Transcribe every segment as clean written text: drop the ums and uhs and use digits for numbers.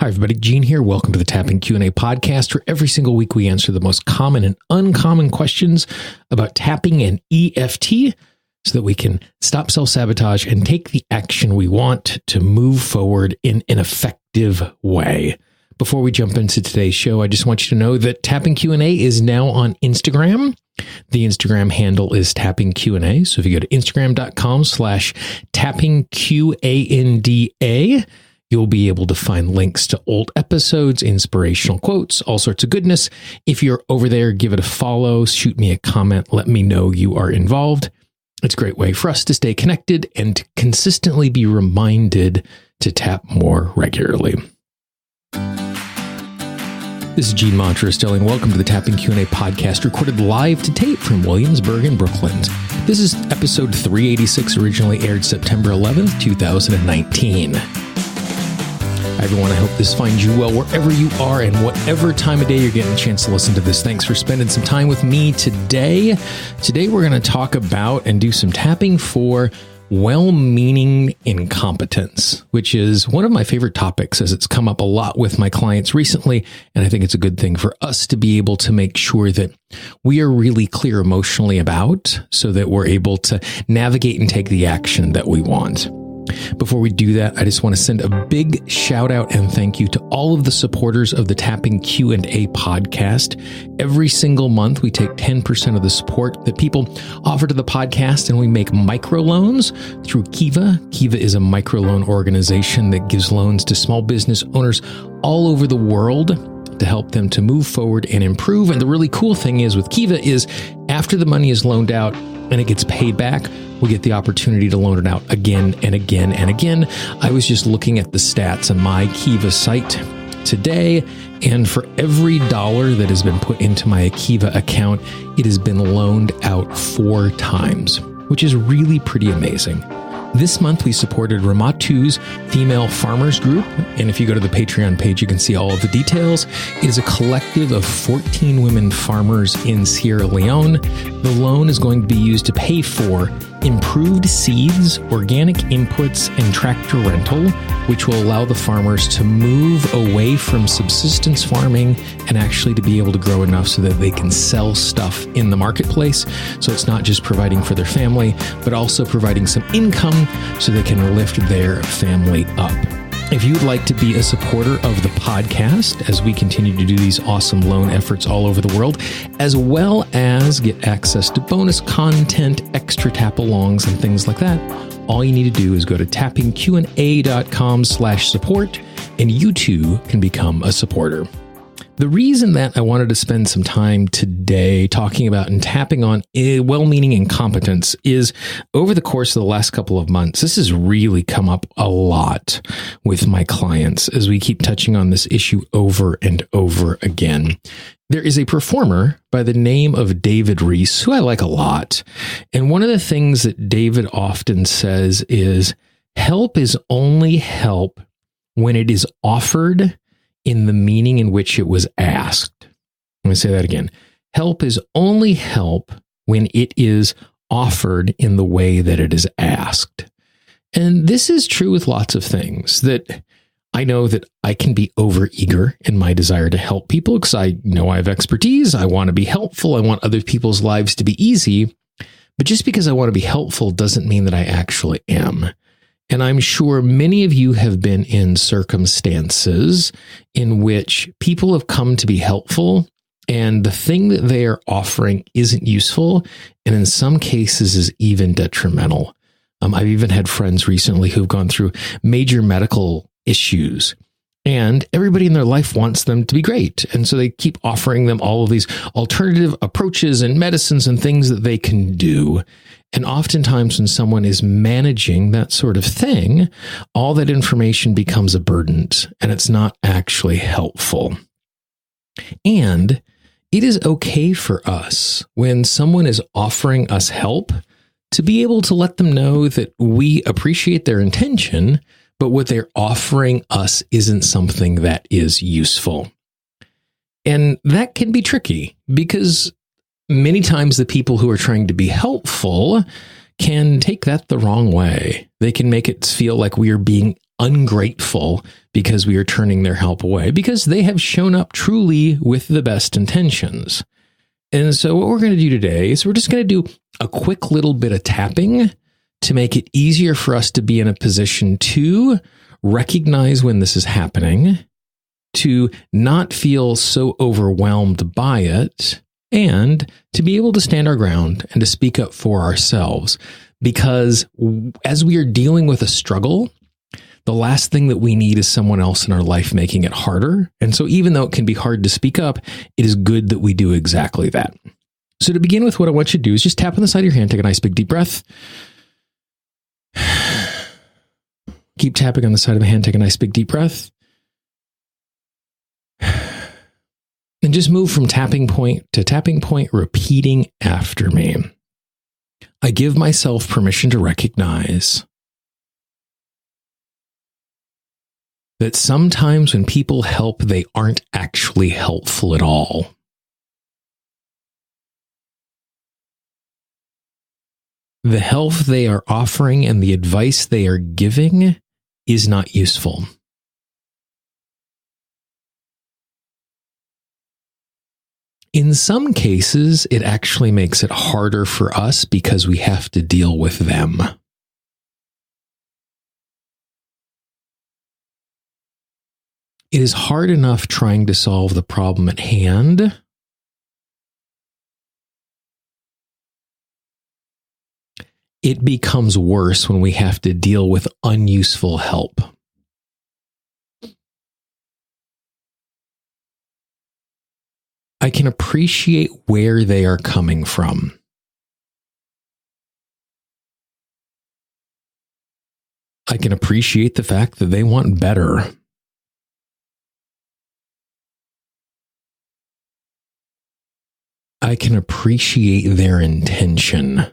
Hi, everybody. Gene here. Welcome to the Tapping Q&A podcast, where every single week we answer the most common and uncommon questions about tapping and EFT so that we can stop self-sabotage and take the action we want to move forward in an effective way. Before we jump into today's show, I just want you to know that Tapping Q&A is now on Instagram. The Instagram handle is Tapping Q&A. So if you go to instagram.com/tappingqanda, you'll be able to find links to old episodes, inspirational quotes, all sorts of goodness. If you're over there, give it a follow, shoot me a comment, let me know you are involved. It's a great way for us to stay connected and to consistently be reminded to tap more regularly. This is Gene Montrose-Stelling. Welcome to the Tapping Q&A podcast, recorded live to tape from Williamsburg in Brooklyn. This is episode 386, originally aired September 11th, 2019. Hi, everyone. I hope this finds you well wherever you are and whatever time of day you're getting a chance to listen to this. Thanks for spending some time with me today. Today, we're going to talk about and do some tapping for well-meaning incompetence, which is one of my favorite topics as it's come up a lot with my clients recently. And I think it's a good thing for us to be able to make sure that we are really clear emotionally about so that we're able to navigate and take the action that we want. Before we do that, I just want to send a big shout out and thank you to all of the supporters of the Tapping Q&A podcast. Every single month, we take 10% of the support that people offer to the podcast, and we make microloans through Kiva. Kiva is a microloan organization that gives loans to small business owners all over the world to help them to move forward and improve. And the really cool thing is with Kiva is after the money is loaned out and it gets paid back, we get the opportunity to loan it out again and again and again. I was just looking at the stats on my Kiva site today, and for every dollar that has been put into my Kiva account, it has been loaned out 4 times, which is really pretty amazing. This month, we supported Ramatu's Female Farmers Group, and if you go to the Patreon page, you can see all of the details. It is a collective of 14 women farmers in Sierra Leone. The loan is going to be used to pay for improved seeds, organic inputs, and tractor rental, which will allow the farmers to move away from subsistence farming and actually to be able to grow enough so that they can sell stuff in the marketplace. So it's not just providing for their family, but also providing some income so they can lift their family up. If you'd like to be a supporter of the podcast as we continue to do these awesome loan efforts all over the world, as well as get access to bonus content, extra tap-alongs, and things like that, all you need to do is go to tappingqna.com/support, and you too can become a supporter. The reason that I wanted to spend some time today talking about and tapping on well-meaning incompetence is over the course of the last couple of months, this has really come up a lot with my clients as we keep touching on this issue over and over again. There is a performer by the name of David Reese, who I like a lot. And one of the things that David often says is, help is only help when it is offered in the meaning in which it was asked. I'm going to say that again. Help is only help when it is offered in the way that it is asked. And this is true with lots of things, that I know that I can be overeager in my desire to help people because I know I have expertise. I want to be helpful. I want other people's lives to be easy. But just because I want to be helpful doesn't mean that I actually am. And I'm sure many of you have been in circumstances in which people have come to be helpful, and the thing that they are offering isn't useful, and in some cases is even detrimental. I've even had friends recently who've gone through major medical issues, and everybody in their life wants them to be great. And so they keep offering them all of these alternative approaches and medicines and things that they can do. And oftentimes when someone is managing that sort of thing, all that information becomes a burden and it's not actually helpful. And it is okay for us when someone is offering us help to be able to let them know that we appreciate their intention, but what they're offering us isn't something that is useful. And that can be tricky because many times the people who are trying to be helpful can take that the wrong way. They can make it feel like we are being ungrateful because we are turning their help away, because they have shown up truly with the best intentions. And so what we're going to do today is we're just going to do a quick little bit of tapping to make it easier for us to be in a position to recognize when this is happening, to not feel so overwhelmed by it, and to be able to stand our ground and to speak up for ourselves. Because as we are dealing with a struggle, the last thing that we need is someone else in our life making it harder. And so even though it can be hard to speak up, it is good that we do exactly that. So to begin with, what I want you to do is just tap on the side of your hand, take a nice big deep breath. Keep tapping on the side of the hand, take a nice big deep breath. And just move from tapping point to tapping point, repeating after me. I give myself permission to recognize that sometimes when people help, they aren't actually helpful at all. The help they are offering and the advice they are giving is not useful. In some cases, it actually makes it harder for us because we have to deal with them. It is hard enough trying to solve the problem at hand. It becomes worse when we have to deal with unuseful help. I can appreciate where they are coming from. I can appreciate the fact that they want better. I can appreciate their intention.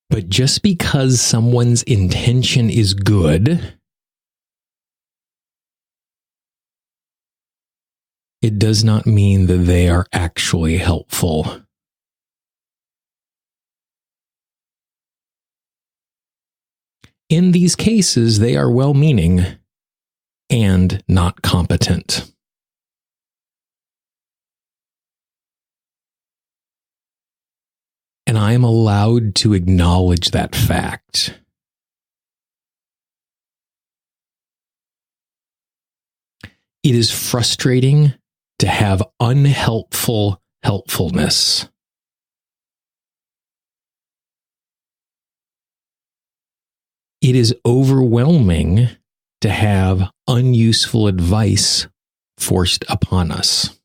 But just because someone's intention is good, it does not mean that they are actually helpful. In these cases, they are well-meaning and not competent. And I am allowed to acknowledge that fact. It is frustrating to have unhelpful helpfulness. It is overwhelming to have unuseful advice forced upon us.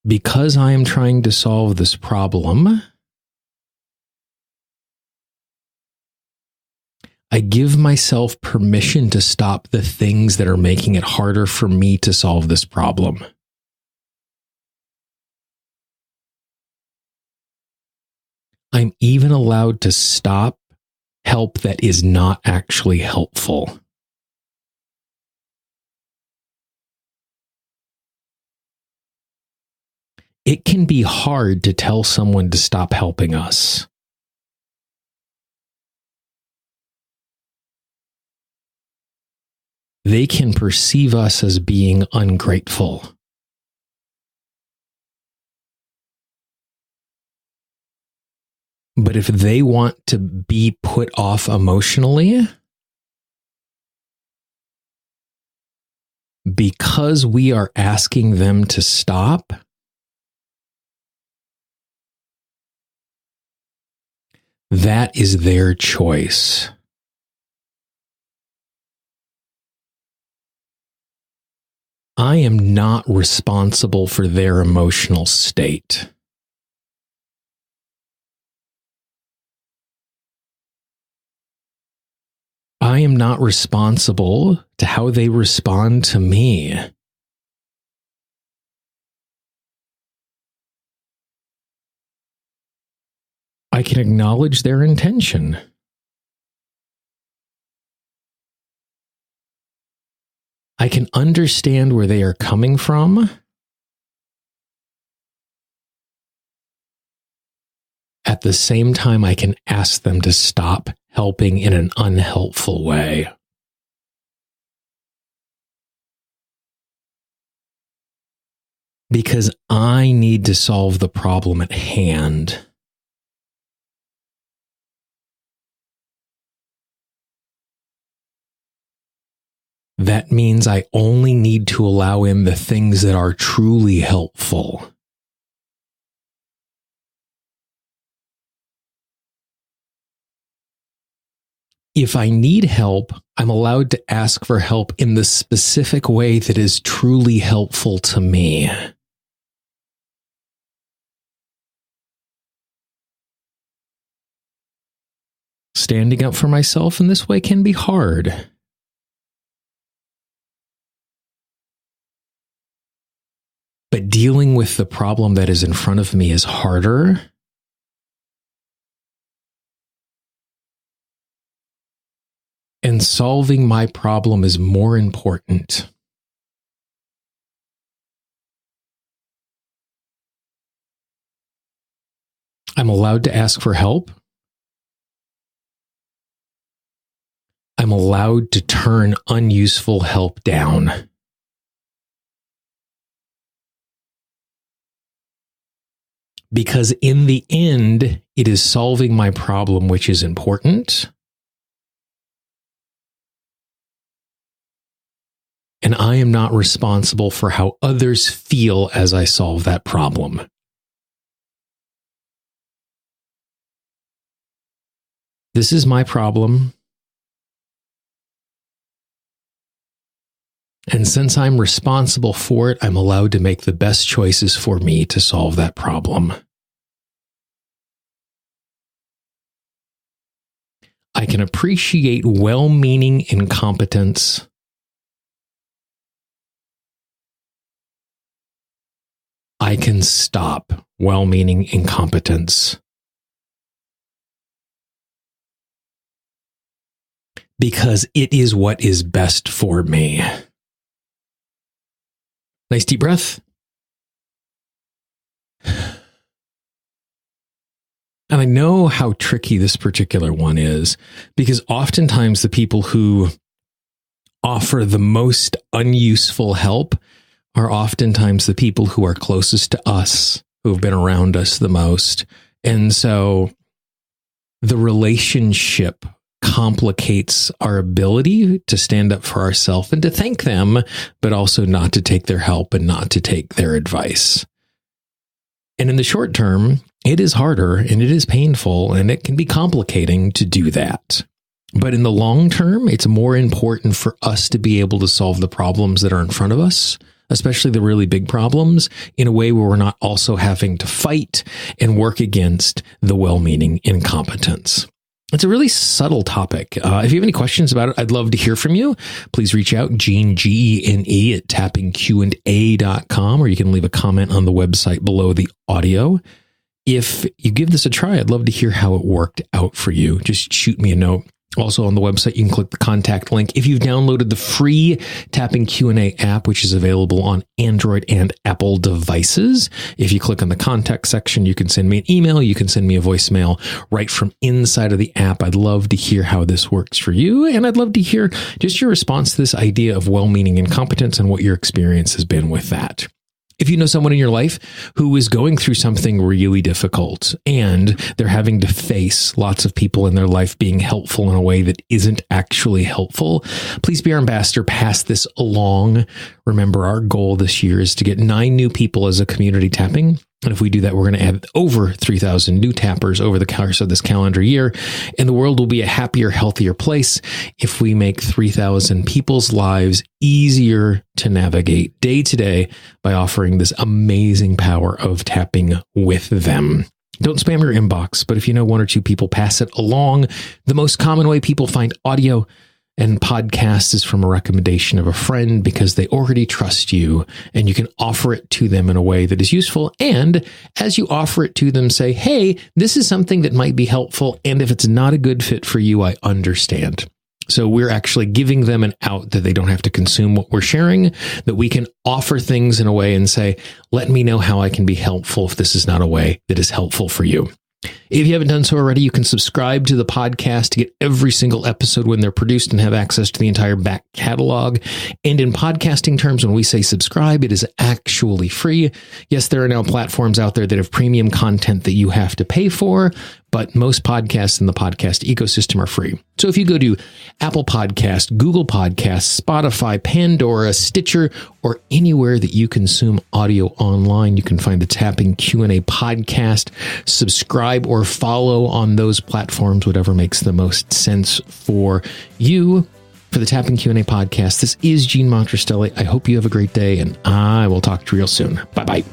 Because I am trying to solve this problem, I give myself permission to stop the things that are making it harder for me to solve this problem. I'm even allowed to stop help that is not actually helpful. It can be hard to tell someone to stop helping us. They can perceive us as being ungrateful. But if they want to be put off emotionally, because we are asking them to stop, that is their choice. I am not responsible for their emotional state. I am not responsible to how they respond to me. I can acknowledge their intention. I can understand where they are coming from. at the same time, I can ask them to stop helping in an unhelpful way. Because I need to solve the problem at hand. That means I only need to allow in the things that are truly helpful. If I need help, I'm allowed to ask for help in the specific way that is truly helpful to me. Standing up for myself in this way can be hard. But dealing with the problem that is in front of me is harder. And solving my problem is more important. I'm allowed to ask for help. I'm allowed to turn unuseful help down. Because in the end, it is solving my problem which is important. And I am not responsible for how others feel as I solve that problem. This is my problem. And since I'm responsible for it, I'm allowed to make the best choices for me to solve that problem. I can appreciate well-meaning incompetence. I can stop well-meaning incompetence. Because it is what is best for me. Nice deep breath. And I know how tricky this particular one is, because oftentimes the people who offer the most unuseful help are oftentimes the people who are closest to us, who have been around us the most. And so the relationship complicates our ability to stand up for ourselves and to thank them, but also not to take their help and not to take their advice. And in the short term, it is harder and it is painful and it can be complicating to do that. But in the long term, it's more important for us to be able to solve the problems that are in front of us, especially the really big problems, in a way where we're not also having to fight and work against the well-meaning incompetence. It's a really subtle topic. If you have any questions about it, I'd love to hear from you. Please reach out, Gene, Gene, at tappingqa.com, or you can leave a comment on the website below the audio. If you give this a try, I'd love to hear how it worked out for you. Just shoot me a note. Also on the website, you can click the contact link. If you've downloaded the free Tapping Q&A app, which is available on Android and Apple devices, if you click on the contact section, you can send me an email, you can send me a voicemail right from inside of the app. I'd love to hear how this works for you, and I'd love to hear just your response to this idea of well-meaning incompetence and what your experience has been with that. If you know someone in your life who is going through something really difficult and they're having to face lots of people in their life being helpful in a way that isn't actually helpful, please be our ambassador. Pass this along. Remember, our goal this year is to get 9 new people as a community tapping. And if we do that, we're going to add over 3,000 new tappers over the course of this calendar year. And the world will be a happier, healthier place if we make 3,000 people's lives easier to navigate day to day by offering this amazing power of tapping with them. Don't spam your inbox, but if you know 1 or 2 people, pass it along. The most common way people find audio and podcast is from a recommendation of a friend, because they already trust you and you can offer it to them in a way that is useful. And as you offer it to them, say, hey, this is something that might be helpful. And if it's not a good fit for you, I understand. So we're actually giving them an out that they don't have to consume what we're sharing, that we can offer things in a way and say, let me know how I can be helpful if this is not a way that is helpful for you. If you haven't done so already, you can subscribe to the podcast to get every single episode when they're produced and have access to the entire back catalog. And in podcasting terms, when we say subscribe, it is actually free. Yes, there are now platforms out there that have premium content that you have to pay for, but most podcasts in the podcast ecosystem are free. So if you go to Apple Podcasts, Google Podcasts, Spotify, Pandora, Stitcher, or anywhere that you consume audio online, you can find the Tapping Q&A podcast. Subscribe or follow on those platforms, whatever makes the most sense for you. For the Tapping Q&A podcast, this is Gene Montrestelli. I hope you have a great day, and I will talk to you real soon. Bye-bye.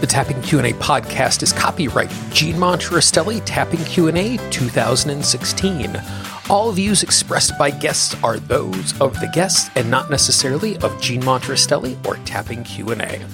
The Tapping Q&A podcast is copyright Gene Montrestelli, Tapping Q&A 2016. All views expressed by guests are those of the guests and not necessarily of Gene Montrestelli or Tapping Q&A.